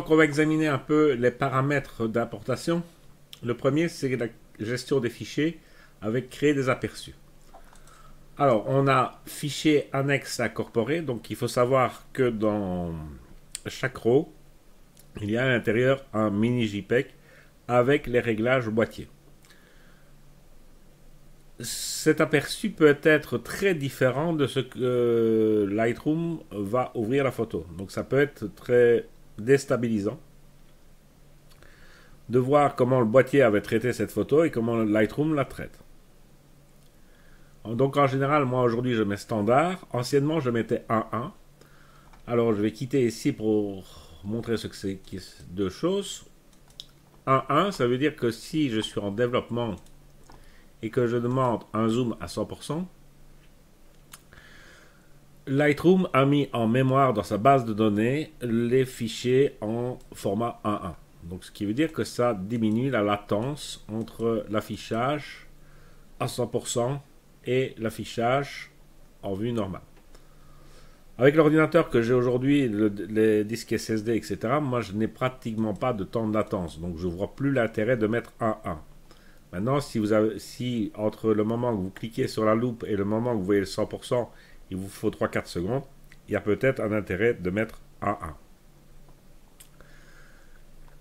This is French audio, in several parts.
Donc on va examiner un peu les paramètres d'importation. Le premier, c'est la gestion des fichiers avec créer des aperçus. Alors, on a fichier annexe à incorporer. Donc il faut savoir que dans chaque row, il y a à l'intérieur un mini JPEG avec les réglages boîtier. Cet aperçu peut être très différent de ce que Lightroom va ouvrir la photo. Donc ça peut être très déstabilisant de voir comment le boîtier avait traité cette photo et comment Lightroom la traite. Donc en général, moi aujourd'hui je mets standard. Anciennement je mettais 1.1. Alors je vais quitter ici pour montrer ce que c'est deux choses. 1.1, ça veut dire que si je suis en développement et que je demande un zoom à 100%, Lightroom a mis en mémoire dans sa base de données les fichiers en format 1.1. Donc ce qui veut dire que ça diminue la latence entre l'affichage à 100% et l'affichage en vue normale. Avec l'ordinateur que j'ai aujourd'hui, les disques SSD, etc., moi je n'ai pratiquement pas de temps de latence. Donc je ne vois plus l'intérêt de mettre 1.1. Maintenant, si entre le moment que vous cliquez sur la loupe et le moment que vous voyez le 100%, il vous faut 3-4 secondes, il y a peut-être un intérêt de mettre 1.1.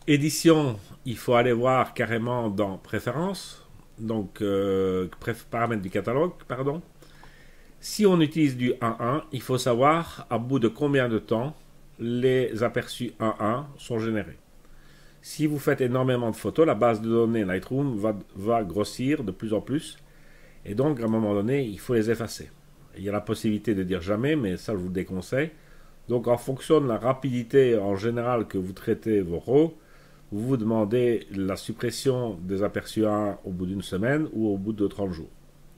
Édition, il faut aller voir carrément dans Préférences, donc paramètres du catalogue, pardon. Si on utilise du 1.1, il faut savoir à bout de combien de temps les aperçus 1.1 sont générés. Si vous faites énormément de photos, la base de données Lightroom va grossir de plus en plus. Et donc, à un moment donné, il faut les effacer. Il y a la possibilité de dire jamais, mais ça, je vous déconseille. Donc, en fonction de la rapidité en général que vous traitez vos RAW, vous vous demandez la suppression des aperçus 1 au bout d'une semaine ou au bout de 30 jours.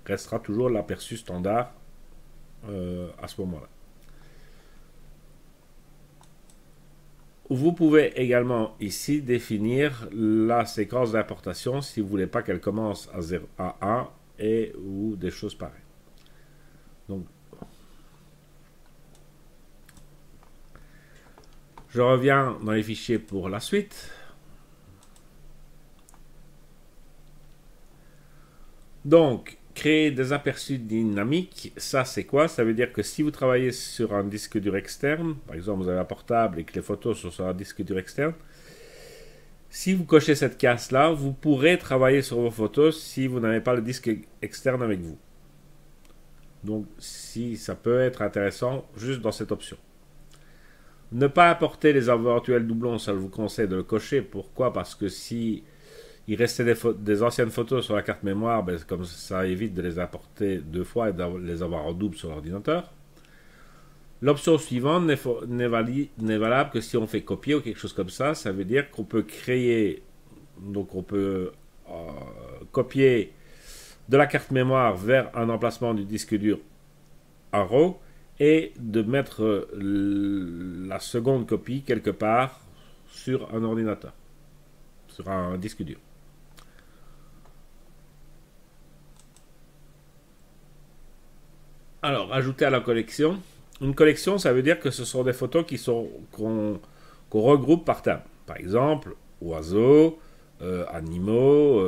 Restera toujours l'aperçu standard à ce moment-là. Vous pouvez également ici définir la séquence d'importation si vous ne voulez pas qu'elle commence à 0, à 1 et ou des choses pareilles. Donc, je reviens dans les fichiers pour la suite. Donc, créer des aperçus dynamiques, ça c'est quoi? Ça veut dire que si vous travaillez sur un disque dur externe, par exemple vous avez un portable et que les photos sont sur un disque dur externe, si vous cochez cette case-là, vous pourrez travailler sur vos photos si vous n'avez pas le disque externe avec vous. Donc, si ça peut être intéressant juste dans cette option. Ne pas apporter les éventuels doublons, ça je vous conseille de le cocher. Pourquoi? Parce que si il restait des anciennes photos sur la carte mémoire, ben, comme ça évite de les apporter deux fois et de les avoir en double sur l'ordinateur. L'option suivante n'est valable que si on fait copier ou quelque chose comme ça. Ça veut dire qu'on peut créer, donc on peut copier de la carte mémoire vers un emplacement du disque dur en RAW et de mettre la seconde copie quelque part sur un ordinateur, sur un disque dur. Alors, ajouter à la collection. Une collection, ça veut dire que ce sont des photos qu'on regroupe par thème. Par exemple, oiseaux, animaux,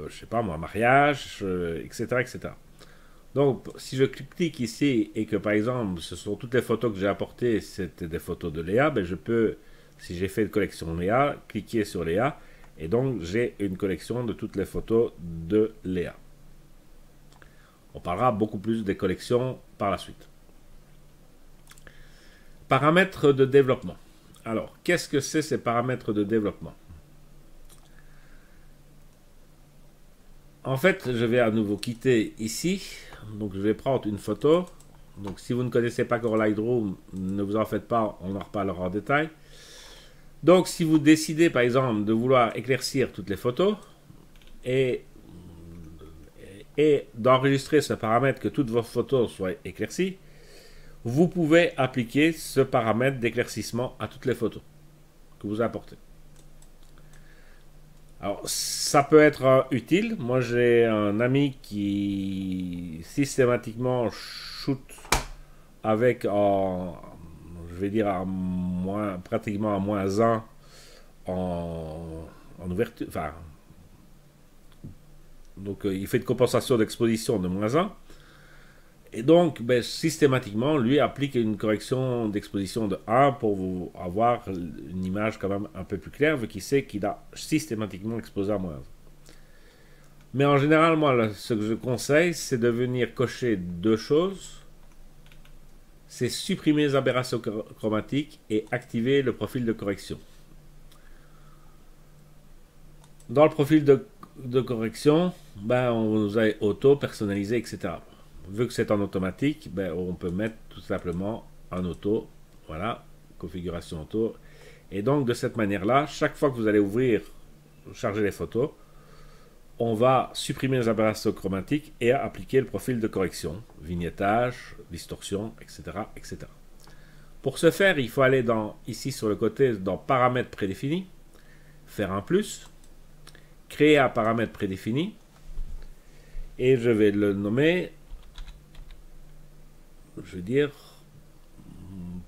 je sais pas moi, mariage, etc., etc. Donc, si je clique ici et que par exemple, ce sont toutes les photos que j'ai apportées, c'était des photos de Léa, ben je peux, si j'ai fait une collection Léa, cliquer sur Léa et donc j'ai une collection de toutes les photos de Léa. On parlera beaucoup plus des collections par la suite. Paramètres de développement. Alors, qu'est-ce que c'est ces paramètres de développement? En fait, je vais à nouveau quitter ici. Donc, je vais prendre une photo. Donc, si vous ne connaissez pas encore Lightroom, ne vous en faites pas, on en reparlera en détail. Donc, si vous décidez, par exemple, de vouloir éclaircir toutes les photos et d'enregistrer ce paramètre que toutes vos photos soient éclaircies, vous pouvez appliquer ce paramètre d'éclaircissement à toutes les photos que vous apportez. Alors, ça peut être utile. Moi, j'ai un ami qui systématiquement shoot avec, je vais dire, pratiquement à -1 en ouverture. Enfin, donc il fait une compensation d'exposition de -1. Et donc, ben, systématiquement, lui applique une correction d'exposition de 1 pour vous avoir une image quand même un peu plus claire, vu qu'il sait qu'il a systématiquement exposé à -1. Mais en général, moi, ce que je conseille, c'est de venir cocher deux choses. C'est supprimer les aberrations chromatiques et activer le profil de correction. Dans le profil de correction, ben, on a auto, personnalisé, etc. Vu que c'est en automatique, ben, on peut mettre tout simplement en auto. Voilà, configuration auto. Et donc, de cette manière-là, chaque fois que vous allez ouvrir, charger les photos, on va supprimer les aberrations chromatiques et appliquer le profil de correction, vignettage, distorsion, etc., etc. Pour ce faire, il faut aller ici sur le côté, dans paramètres prédéfinis, faire un plus, créer un paramètre prédéfini, et je vais le nommer, je vais dire,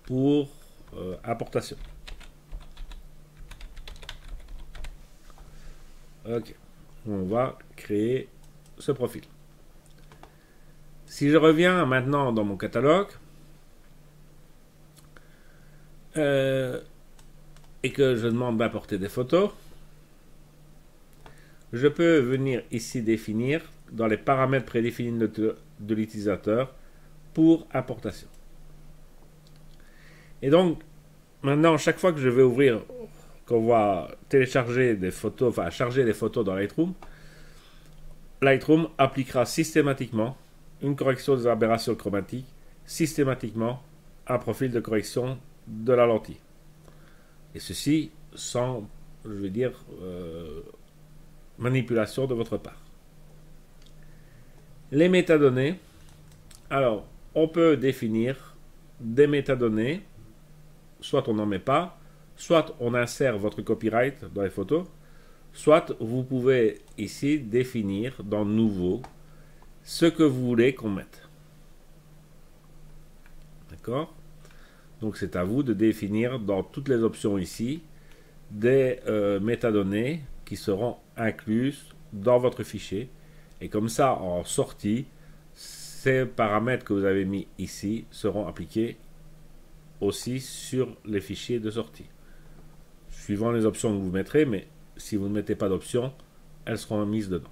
pour importation. Ok. On va créer ce profil. Si je reviens maintenant dans mon catalogue et que je demande d'importer des photos, je peux venir ici définir dans les paramètres prédéfinis de l'utilisateur pour importation. Et donc, maintenant, chaque fois que je vais ouvrir, qu'on va télécharger des photos, enfin charger des photos dans Lightroom, Lightroom appliquera systématiquement une correction des aberrations chromatiques, systématiquement un profil de correction de la lentille. Et ceci sans, je veux dire, manipulation de votre part. Les métadonnées. Alors, on peut définir des métadonnées, soit on n'en met pas, soit on insère votre copyright dans les photos, soit vous pouvez ici définir dans Nouveau ce que vous voulez qu'on mette. D'accord? Donc c'est à vous de définir dans toutes les options ici des métadonnées qui seront incluses dans votre fichier. Et comme ça, en sortie, ces paramètres que vous avez mis ici seront appliqués aussi sur les fichiers de sortie. Suivant les options que vous mettrez, mais si vous ne mettez pas d'options, elles seront mises dedans.